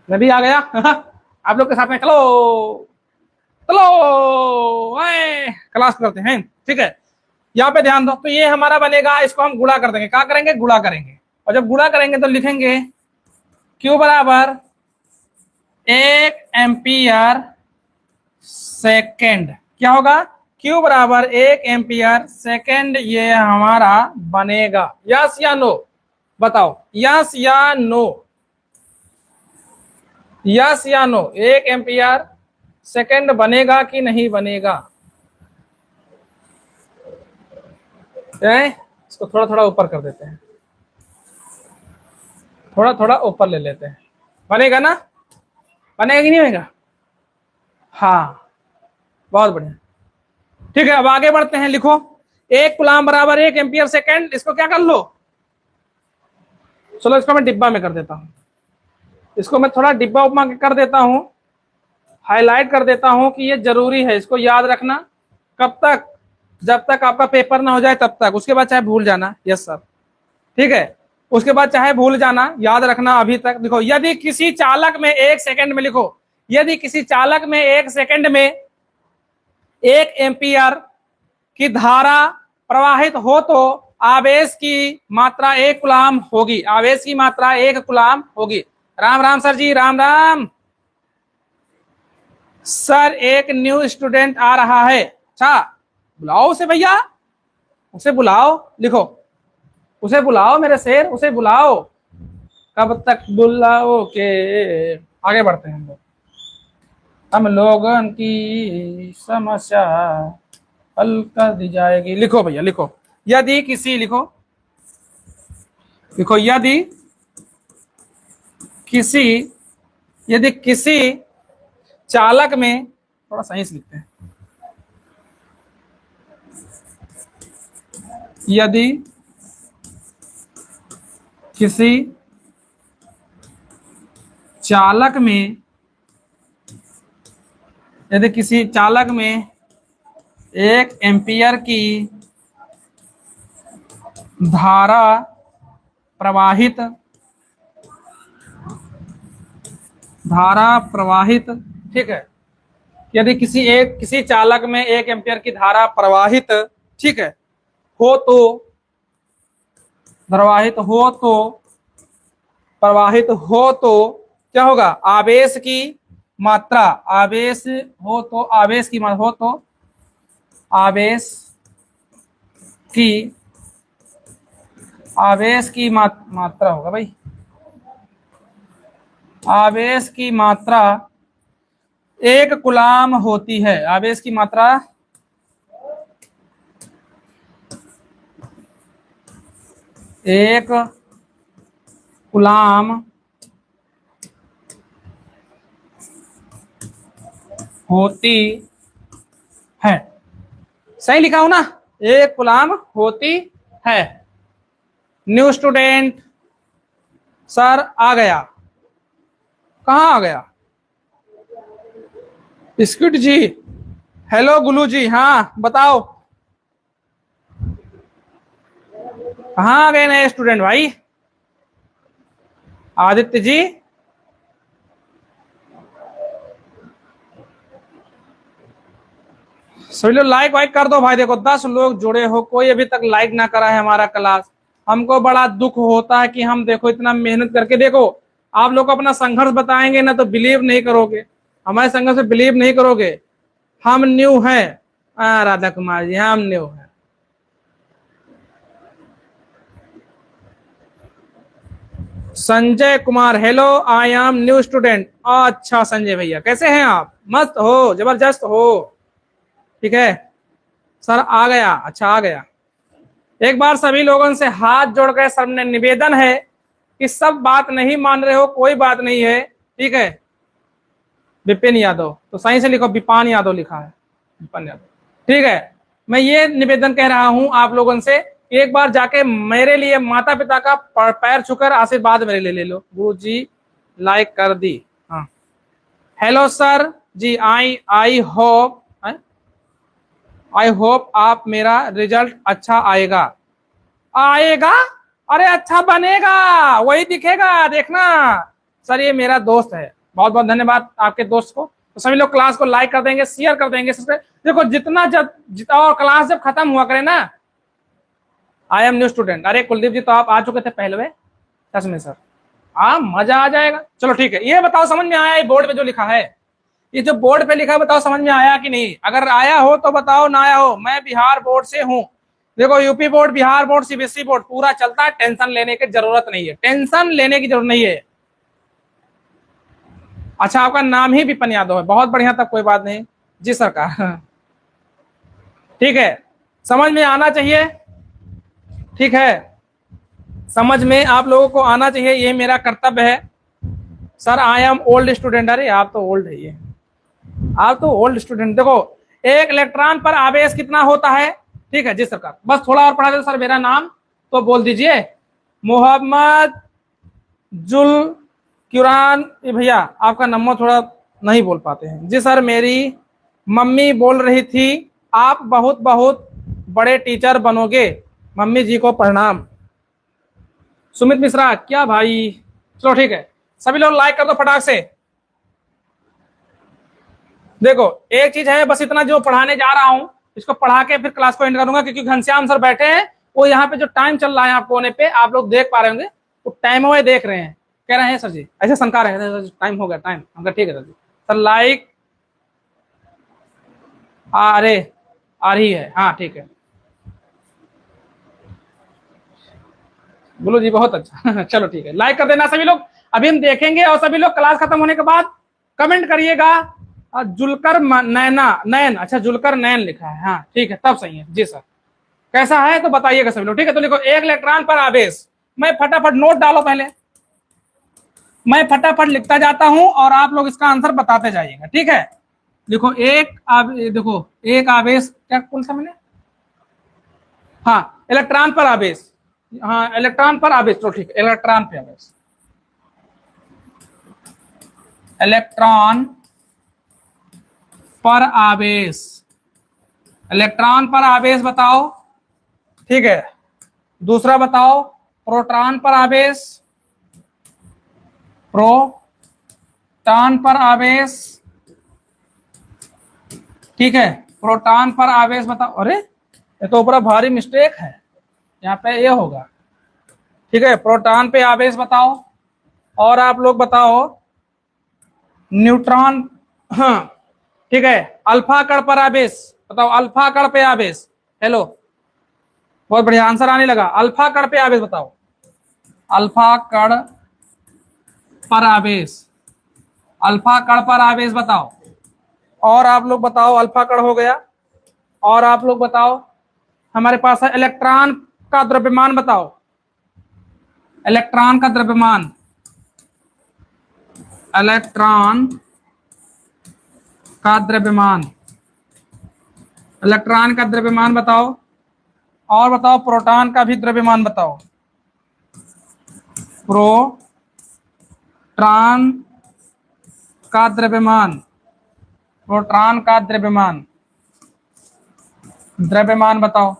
मैं भी आ गया आप लोग के साथ में, चलो चलो क्लास करते हैं, ठीक है। यहाँ पे ध्यान दो, तो ये हमारा बनेगा, इसको हम गुणा कर देंगे, क्या करेंगे, गुणा करेंगे। और जब गुणा करेंगे तो लिखेंगे Q बराबर 1 एम्पियर सेकेंड, क्या होगा, Q बराबर 1 एम्पियर सेकेंड, ये हमारा बनेगा। यस या नो, बताओ यस या नो, यस या नो, 1 एम्पियर सेकेंड बनेगा कि नहीं बनेगा। इसको थोड़ा थोड़ा ऊपर कर देते हैं, थोड़ा थोड़ा ऊपर ले लेते हैं, बनेगा ना, बनेगा कि नहीं बनेगा, हाँ बहुत बढ़िया, ठीक है। अब आगे बढ़ते हैं, लिखो 1 कूलाम बराबर 1 एम्पियर सेकेंड, इसको क्या कर लो, चलो इसको मैं डिब्बा में कर देता हूं, इसको मैं थोड़ा डिब्बा उपमा कर देता हूं, हाईलाइट कर देता हूं कि ये जरूरी है, इसको याद रखना। कब तक, जब तक आपका पेपर ना हो जाए तब तक, उसके बाद चाहे भूल जाना, यस सर, ठीक है, उसके बाद चाहे भूल जाना, याद रखना अभी तक। देखो यदि किसी चालक में 1 सेकंड में, लिखो यदि किसी चालक में 1 सेकंड में 1 एम्पियर की धारा प्रवाहित हो तो आवेश की मात्रा 1 कूलाम होगी, आवेश की मात्रा 1 कूलाम होगी। राम राम सर जी, राम राम सर, एक न्यू स्टूडेंट आ रहा है, अच्छा बुलाओ उसे भैया, उसे बुलाओ, लिखो उसे बुलाओ मेरे शेर, उसे बुलाओ, कब तक बुलाओ के। आगे बढ़ते हैं हम लोगों की समस्या हल कर दी जाएगी। लिखो भैया, लिखो यदि किसी, लिखो लिखो यदि किसी चालक में, थोड़ा सही से लिखते हैं, यदि किसी चालक में, यदि किसी चालक में 1 एम्पियर की धारा प्रवाहित, ठीक है, यदि किसी चालक में 1 एम्पियर की धारा प्रवाहित, ठीक है, हो तो क्या होगा, आवेश की मात्रा, आवेश की मात्रा होगा भाई, आवेश की मात्रा 1 कूलाम होती है, आवेश की मात्रा 1 कूलाम होती है, सही लिखा हूं ना, 1 कूलाम होती है। न्यू स्टूडेंट सर आ गया, कहाँ आ गया, बिस्कुट जी, हेलो गुलू जी, हाँ बताओ कहाँ आ गए नए स्टूडेंट भाई, आदित्य जी, सभी लोग लाइक वाइक कर दो भाई। देखो 10 लोग जुड़े हो, कोई अभी तक लाइक ना करा है हमारा क्लास, हमको बड़ा दुख होता है कि हम देखो इतना मेहनत करके, देखो आप लोग अपना संघर्ष बताएंगे ना तो बिलीव नहीं करोगे, हमारे संघर्ष से बिलीव नहीं करोगे। हम न्यू हैं, राधा कुमार जी हम न्यू हैं, Sanjay Kumar hello I am new student, अच्छा संजय भैया कैसे हैं आप, मस्त हो, जबरदस्त हो, ठीक है सर आ गया, अच्छा आ गया। एक बार सभी लोगों से हाथ जोड़कर सामने निवेदन है कि सब बात नहीं मान रहे हो, कोई बात नहीं है, ठीक है। विपिन यादव, तो सही से लिखो, विपान यादव लिखा है, विपिन यादव, ठीक है, मैं ये निवेदन कह रहा हूं आप लोगों से, एक बार जाके मेरे लिए माता पिता का पैर छूकर आशीर्वाद मेरे लिए ले लो। गुरु जी लाइक कर दी। हाँ, hello sir ji, I hope आप मेरा रिजल्ट अच्छा आएगा। आएगा? अरे अच्छा बनेगा, वही दिखेगा, देखना। सर ये मेरा दोस्त है, बहुत बहुत धन्यवाद आपके दोस्त को। तो सभी लोग क्लास को लाइक कर देंगे, शेयर कर देंगे, देखो जितना जितना, और क्लास जब खत्म हुआ करे ना, आई एम न्यू स्टूडेंट। अरे कुलदीप जी तो आप आ चुके थे पहले, सच में सर। हाँ मजा आ जाएगा। चलो ठीक है, ये बताओ समझ में आया ये बोर्ड पे जो लिखा है, ये जो बोर्ड पे लिखा है बताओ समझ में आया कि नहीं? अगर आया हो तो बताओ, ना आया हो। मैं बिहार बोर्ड से हूँ। देखो UP board, Bihar board, CBSE board पूरा चलता है, टेंशन लेने की जरूरत नहीं है, टेंशन लेने की जरूरत नहीं है। अच्छा आपका नाम ही विपिन यादव है, बहुत बढ़िया, तब कोई बात नहीं जी सरकार। ठीक है, समझ में आना चाहिए, ठीक है, समझ में आप लोगों को आना चाहिए, ये मेरा कर्तव्य है। Sir I am old student. अरे आप तो ओल्ड है, ये आप तो ओल्ड स्टूडेंट। देखो एक इलेक्ट्रॉन पर आवेश कितना होता है? ठीक है जी सरकार, बस थोड़ा और पढ़ा दे सर। मेरा नाम तो बोल दीजिए, मोहम्मद जुल कुरान। भैया आपका नंबर थोड़ा नहीं बोल पाते हैं जी सर। मेरी मम्मी बोल रही थी आप बहुत बहुत बड़े टीचर बनोगे, मम्मी जी को प्रणाम। सुमित मिश्रा, क्या भाई, चलो ठीक है, सभी लोग लाइक कर दो फटाक से। देखो एक चीज है, बस इतना जो पढ़ाने जा रहा हूं, इसको पढ़ा के फिर क्लास को एंड करूंगा, क्योंकि घनश्याम सर बैठे हैं, वो यहाँ पे जो टाइम चल रहा है आप कोने पे, आप लोग देख पा रहे होंगे, वो टाइम हुए देख रहे हैं, कह रहे हैं सर जी ऐसे शंका रहे हैं, टाइम हो गया टाइम। हम ठीक है सर जी। सर लाइक अरे आ रही है, हाँ ठीक है, बोलो जी बहुत अच्छा। चलो ठीक है, लाइक कर देना सभी लोग। अभी हम देखेंगे, और सभी लोग क्लास खत्म होने के बाद कमेंट करिएगा। जुलकर नैना, नैन, अच्छा जुलकर नैन लिखा है, हाँ ठीक है, तब सही है जी सर। कैसा है तो बताइएगा सभी लोग, ठीक है। तो लिखो एक इलेक्ट्रॉन पर आवेश, मैं फटाफट नोट डालो पहले, मैं फटाफट लिखता जाता हूं और आप लोग इसका आंसर बताते जाइएगा, ठीक है। देखो देखो एक आवेश, क्या कौन सा मैंने, हाँ इलेक्ट्रॉन पर आवेश, हाँ इलेक्ट्रॉन पर आवेश, तो ठीक है, इलेक्ट्रॉन पे आवेश, इलेक्ट्रॉन पर आवेश, इलेक्ट्रॉन पर आवेश बताओ, ठीक है। दूसरा बताओ प्रोटॉन पर आवेश, प्रोटॉन पर आवेश, ठीक है, प्रोटॉन पर आवेश बताओ। अरे ये तो बड़ा भारी मिस्टेक है, यहाँ पे ये होगा, ठीक है, प्रोटॉन पे आवेश बताओ। और आप लोग बताओ न्यूट्रॉन, हाँ ठीक है, अल्फा कण पर आवेश बताओ, अल्फा कण पे आवेश। हेलो, बहुत बढ़िया आंसर आने लगा। अल्फा कण पे आवेश बताओ, अल्फा कण पर आवेश, अल्फा कण पर आवेश बताओ। और आप लोग बताओ, अल्फा कण हो गया। और आप लोग बताओ, हमारे पास है इलेक्ट्रॉन का द्रव्यमान बताओ, इलेक्ट्रॉन का द्रव्यमान, इलेक्ट्रॉन का द्रव्यमान, इलेक्ट्रॉन का द्रव्यमान बताओ। और बताओ प्रोटॉन का भी द्रव्यमान बताओ, प्रोटॉन का द्रव्यमान, प्रोटॉन का द्रव्यमान, द्रव्यमान बताओ,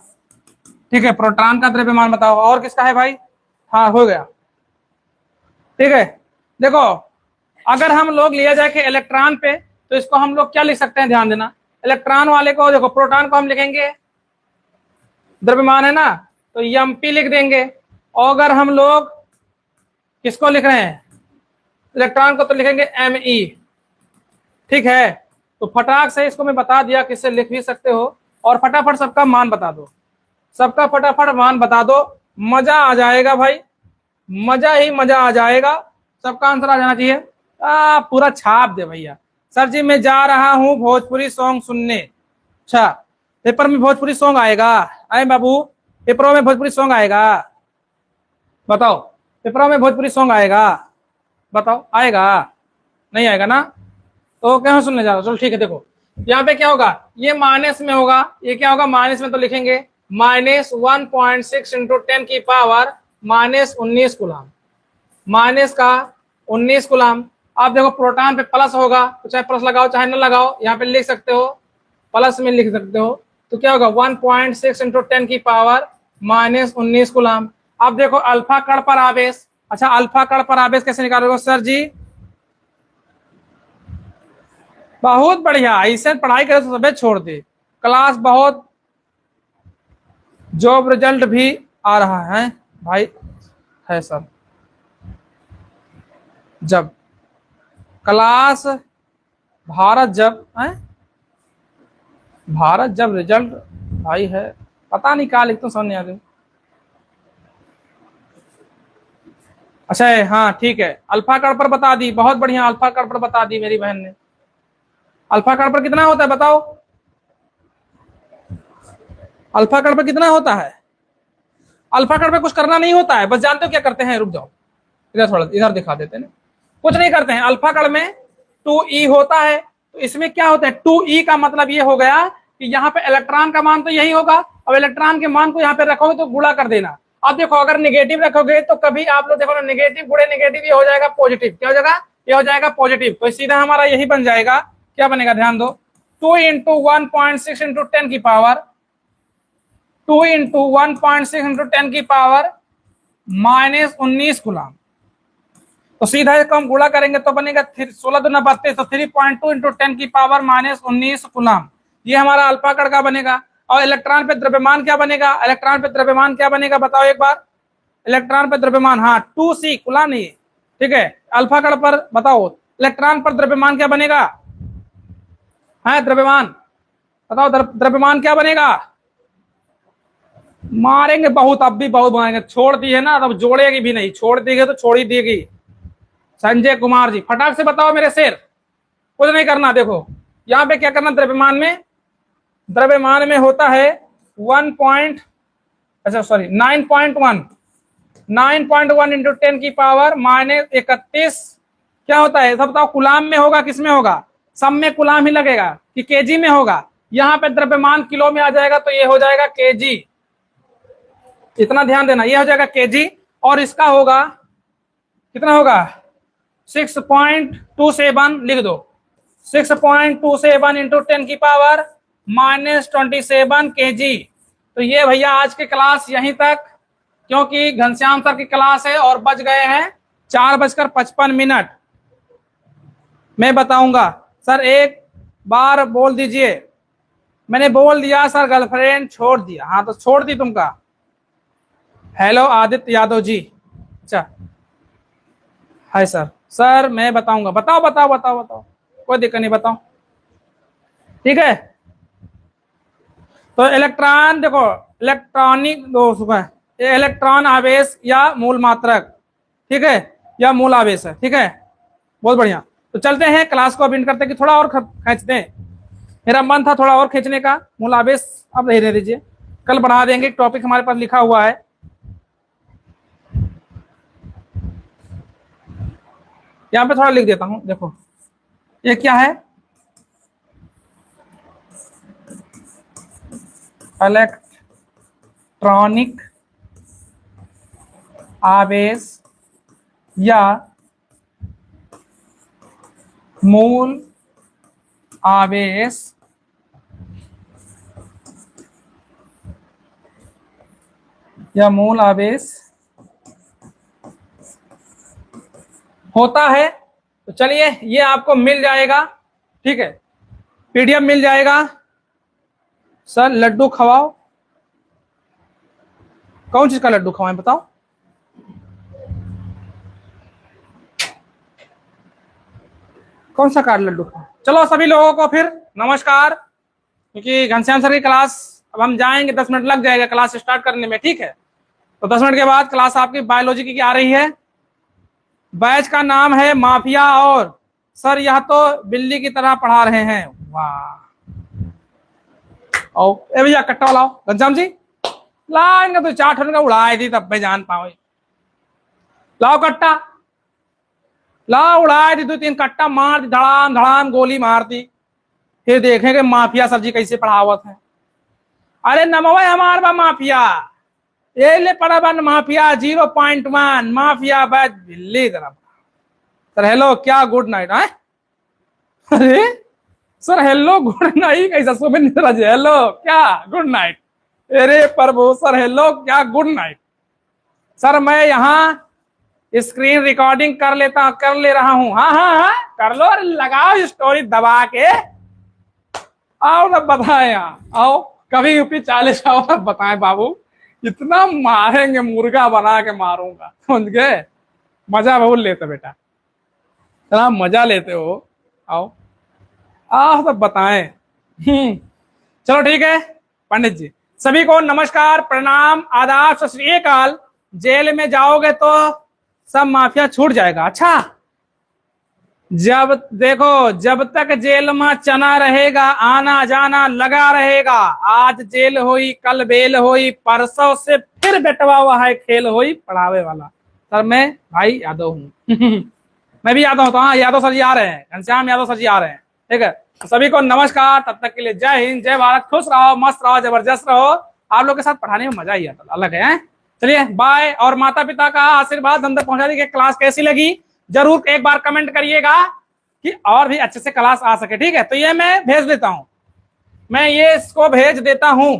ठीक है, प्रोटॉन का द्रव्यमान बताओ। और किसका है भाई, हाँ हो गया, ठीक है। देखो अगर हम लोग लिया जाए कि इलेक्ट्रॉन पे, तो इसको हम लोग क्या लिख सकते हैं, ध्यान देना। इलेक्ट्रॉन वाले को देखो, प्रोटॉन को हम लिखेंगे द्रव्यमान है ना, तो एमपी लिख देंगे। और अगर हम लोग किसको लिख रहे हैं, इलेक्ट्रॉन को, तो लिखेंगे एमई, ठीक है। तो फटाक से इसको मैं बता दिया, किससे लिख भी सकते हो। और फटाफट सबका मान बता दो, सबका फटाफट मान बता दो, मजा आ जाएगा भाई, मजा ही मजा आ जाएगा। सबका आंसर आ जाना चाहिए, पूरा छाप दे भैया। सर जी मैं जा रहा हूँ भोजपुरी सॉन्ग सुनने। अच्छा पेपर में भोजपुरी सॉन्ग आएगा, अरे बाबू पेपरों में भोजपुरी सॉन्ग आएगा, बताओ पेपरों में भोजपुरी सॉन्ग आएगा, बताओ आएगा नहीं आएगा ना, तो क्या सुनने जा रहा हूँ। चलो ठीक है, देखो यहाँ पे क्या होगा, ये माइनस में होगा, ये क्या होगा माइनस में, तो लिखेंगे -1.6 इंटू 10 की पावर -19 कूलम, माइनस का 19 कूलम। आप देखो प्रोटॉन पे प्लस होगा तो चाहे प्लस लगाओ चाहे न लगाओ, यहाँ पे लिख सकते हो, प्लस में लिख सकते हो, तो क्या होगा 1.6 इंटू 10 की पावर -19 कूलम। अब देखो अल्फा कण पर आवेश, अच्छा अल्फा कण पर आवेश कैसे निकालोगे सर जी? बहुत बढ़िया, ऐसे पढ़ाई करे तो सब छोड़ दे, क्लास बहुत जॉब रिजल्ट भी आ रहा है भाई, है सर। जब क्लास भारत जब है, भारत जब रिजल्ट भाई है, पता नहीं क्या लिखता हूँ समझ नहीं आ रही। अच्छा है, हाँ ठीक है, अल्फा कण पर बता दी, बहुत बढ़िया, अल्फा कण पर बता दी मेरी बहन ने। अल्फा कण पर कितना होता है बताओ, अल्फा कण पर कितना होता है? अल्फा कण पे कुछ करना नहीं होता है, बस जानते हो क्या करते हैं, रुक जाओ इधर थोड़ा इधर दिखा देते हैं, कुछ नहीं करते हैं। अल्फा कण में 2e होता है, तो इसमें क्या होता है 2e का मतलब ये हो गया कि यहाँ पे इलेक्ट्रॉन का मान तो यही होगा, अब इलेक्ट्रॉन के मान को यहाँ पे रखोगे तो गुणा कर देना। अब देखो अगर निगेटिव रखोगे तो कभी आप लोग देखो ना, निगेटिव गुणे निगेटिव ये हो जाएगा पॉजिटिव, क्या हो जाएगा, ये हो जाएगा पॉजिटिव, तो सीधा हमारा यही बन जाएगा, क्या बनेगा ध्यान दो, 2 इंटू 1.6 इंटू 10 की पावर, 2 इंटू 1.6 इंटू 10 की पावर -19 कूलम। तो सीधा इसको हम गुणा करेंगे तो बनेगा 16 दूना 32, तो 3.2 इंटू 10 की पावर -19 कूलम, ये हमारा अल्फा कण का बनेगा। और इलेक्ट्रॉन पे द्रव्यमान क्या बनेगा, इलेक्ट्रॉन पे द्रव्यमान क्या बनेगा बताओ एक बार, इलेक्ट्रॉन पे द्रव्यमान, हाँ 2c कूलम नहीं, ठीक है। अल्फा कण पर बताओ इलेक्ट्रॉन पर द्रव्यमान क्या बनेगा, है द्रव्यमान बताओ, द्रव्यमान क्या बनेगा, मारेंगे बहुत, अब भी बहुत मारेंगे, छोड़ दी है ना तब जोड़ेगी भी नहीं, छोड़ देगी तो छोड़ ही देगी। संजय कुमार जी फटाक से बताओ मेरे शेर, कुछ नहीं करना, देखो यहाँ पे क्या करना, द्रव्यमान में, द्रव्यमान में होता है 9.1 9.1 इंटू 10 की पावर -31, क्या होता है सब बताओ, कुलाम में होगा किसमें होगा, सब में कुलाम ही लगेगा कि केजी में होगा, यहाँ पे द्रव्यमान किलो में आ जाएगा तो ये हो जाएगा केजी, इतना ध्यान देना, ये हो जाएगा केजी, और इसका होगा कितना होगा 6.27 लिख दो, 6.27 इंटू 10 की पावर -27 केजी। तो ये भैया आज की क्लास यहीं तक, क्योंकि घनश्याम सर की क्लास है और बज गए हैं 4:55। मैं बताऊंगा सर, एक बार बोल दीजिए, मैंने बोल दिया सर गर्लफ्रेंड छोड़ दिया, हाँ तो छोड़ दी तुमका। हेलो आदित्य यादव जी, अच्छा हाय सर, सर मैं बताऊंगा, बताओ बताओ बताओ बताओ, कोई दिक्कत नहीं, बताओ ठीक है। तो इलेक्ट्रॉन देखो, इलेक्ट्रॉनिक इलेक्ट्रॉन आवेश या मूल मात्रक, ठीक है, या मूल आवेश है, ठीक है, बहुत बढ़िया। तो चलते हैं क्लास को अब एंड करते हैं कि थोड़ा और खींचते हैं, मेरा मन था थोड़ा और खींचने का, मूल आवेश अब नहीं रह दीजिए, कल बढ़ा देंगे, टॉपिक हमारे पास लिखा हुआ है। यहाँ पे थोड़ा लिख देता हूं, देखो ये क्या है, इलेक्ट्रॉनिक आवेश या मूल आवेश या मूल आवेश होता है। तो चलिए ये आपको मिल जाएगा, ठीक है, पीडीएफ मिल जाएगा। सर लड्डू खवाओ, कौन चीज का लड्डू खवाएं बताओ, कौन सा कार्ड लड्डू खवाएं? चलो सभी लोगों को फिर नमस्कार, क्योंकि घनश्याम सर की क्लास अब हम जाएंगे, 10 मिनट लग जाएगा क्लास स्टार्ट करने में, ठीक है। तो 10 मिनट के बाद क्लास आपकी बायोलॉजी की आ रही है, बैच का नाम है माफिया, और सर यह तो बिल्ली की तरह पढ़ा रहे हैं, वाह। ओ ए भैया कट्टा लाओ, घनश्याम जी लाएंगे तो 4 ठन का उड़ाए दी तब मैं जान पाओ, लाओ कट्टा, लाओ उड़ाए दी 2-3 कट्टा मार दी, धड़ाम धड़ाम गोली मार दी, फिर देखेंगे माफिया सर जी कैसे पढ़ावत है। अरे नमवा हमार बा माफिया, ये ले पढ़ा बन माफिया 0.1 माफिया बैच बिल्ली तरफ। सर हेलो क्या गुड नाइट है। अरे सर हेलो गुड नाइट कैसा सुमित राज हेलो क्या गुड नाइट। अरे प्रभु सर हेलो क्या गुड नाइट। सर मैं यहाँ स्क्रीन रिकॉर्डिंग कर ले रहा हूँ। हाँ हाँ हाँ कर लो, लगाओ स्टोरी दबा के, आओ ना बताएं, यहाँ आओ कभी यूपी 40 आओ ना बताएं बाबू, इतना मारेंगे मुर्गा बना के मारूंगा, समझ गए। मजा बहुत लेते बेटा, इतना मजा लेते हो, आओ आओ तो बताएं। चलो ठीक है पंडित जी, सभी को नमस्कार प्रणाम आदाब सत श्री अकाल। जेल में जाओगे तो सब माफिया छूट जाएगा। अच्छा जब देखो, जब तक जेल में चना रहेगा आना जाना लगा रहेगा। आज जेल होई कल बेल होई, परसों से फिर बेटवा हुआ है खेल होई पढ़ावे वाला। सर मैं भाई यादव हूँ मैं भी यादव हूँ। हाँ यादव सर जी आ रहे हैं, घनश्याम यादव सर जी आ रहे हैं। ठीक है सभी को नमस्कार, तब तक के लिए जय हिंद जय भारत, खुश रहो मस्त रहो जबरदस्त रहो। आप लोग के साथ पढ़ाने में मजा ही आता अलग है। चलिए बाय, और माता पिता का आशीर्वाद अंदर पहुंचा दी। क्लास कैसी लगी जरूर एक बार कमेंट करिएगा कि और भी अच्छे से क्लास आ सके। ठीक है तो ये मैं भेज देता हूं, मैं ये इसको भेज देता हूं,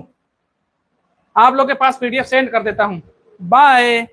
आप लोग के पास PDF सेंड कर देता हूं। बाय।